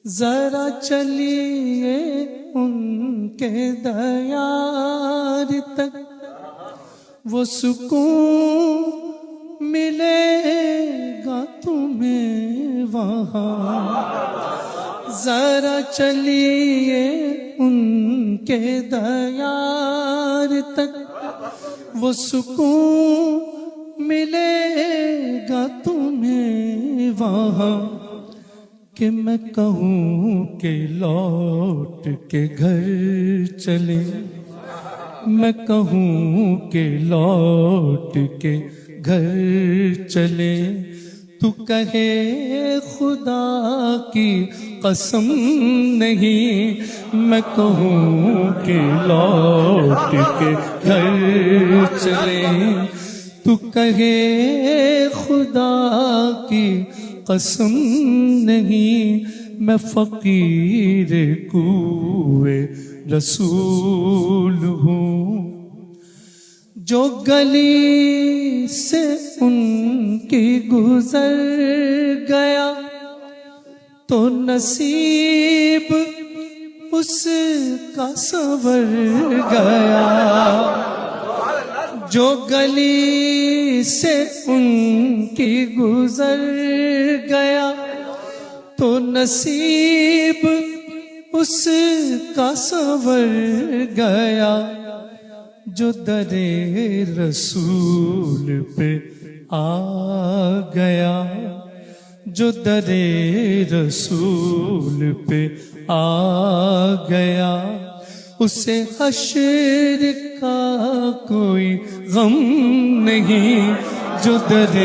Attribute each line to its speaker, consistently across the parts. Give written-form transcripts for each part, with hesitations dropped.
Speaker 1: ذرا چلیے ان کے دیار تک، وہ سکون ملے گا تمہیں وہاں۔ ذرا چلیے ان کے دیار تک، وہ سکون ملے گا تمہیں وہاں۔ کہ میں کہوں کہ لوٹ کے گھر چلے، میں کہوں کہ لوٹ کے گھر چلے، تو کہے خدا کی قسم نہیں۔ میں کہوں کہ لوٹ کے گھر چلے، تو کہے خدا کی قسم نہیں۔ میں فقیر کوئے رسول ہوں، جو گلی سے ان کی گزر گیا تو نصیب اس کا سنور گیا۔ جو گلی سے ان کی گزر گیا تو نصیب اس کا سنور گیا۔ جو در رسول پہ آ گیا، جو در رسول پہ آ گیا، اسے حشر کا کوئی غم نہیں۔ جو در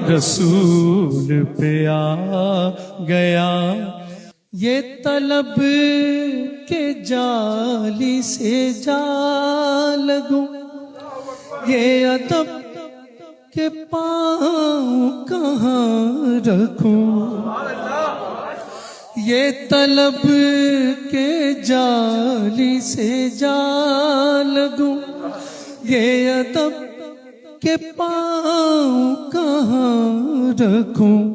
Speaker 1: رسول پہ آ گیا، یہ طلب کے جالی سے جا لگوں، یہ ادب کے پاؤں کہاں رکھوں۔ یہ طلب کے جالی سے جا لگوں، یہ ادب کے پاؤں کہاں رکھوں۔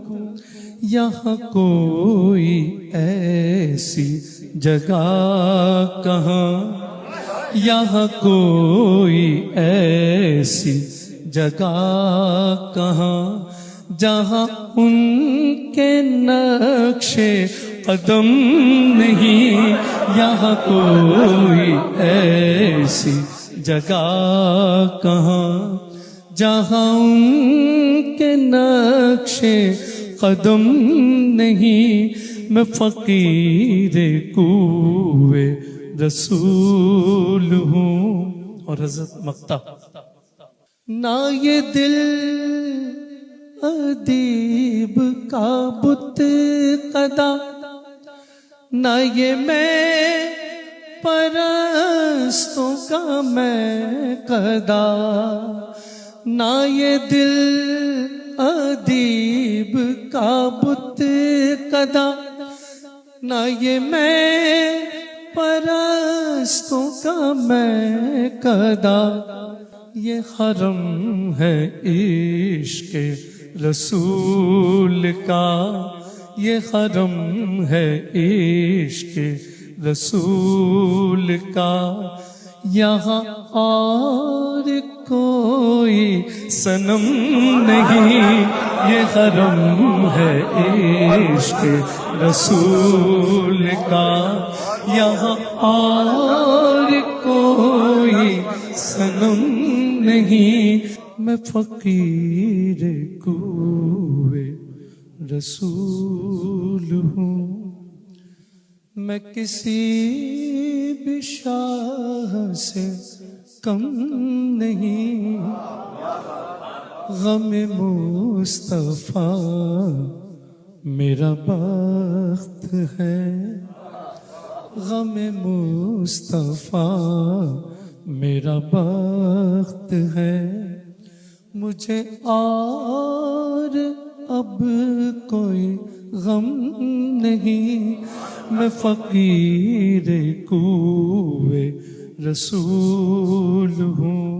Speaker 1: یہاں کوئی ایسی جگہ کہاں، یہاں کوئی ایسی جگہ کہاں، جہاں ان کے نقش قدم نہیں۔ یہاں کوئی ایسی جگہ کہاں، جہاں ان کے نقش قدم نہیں۔ میں فقیر کوئے رسول ہوں۔ اور حضرت مقطع، نہ یہ دل ادیب کا بت قدا، نہ یہ میں پرستوں کا میں قدا، نہ یہ دل ادیب کا بت قدا، نہ یہ میں پرستوں کا میں قدا۔ یہ حرم ہے عشق رسول کا، یہ حرم ہے عشق رسول کا۔ یہاں اور کوئی صنم نہیں، یہ حرم ہے عشق رسول کا۔ یہاں اور کوئی صنم نہیں، میں فقیر کوئے رسول ہوں۔ میں کسی بھی شاہ سے کم نہیں، غم مصطفیٰ میرا بخت ہے، غم مصطفیٰ میرا بخت ہے۔ مجھے اور اب کوئی غم نہیں، میں فقیر کوئے رسول ہوں۔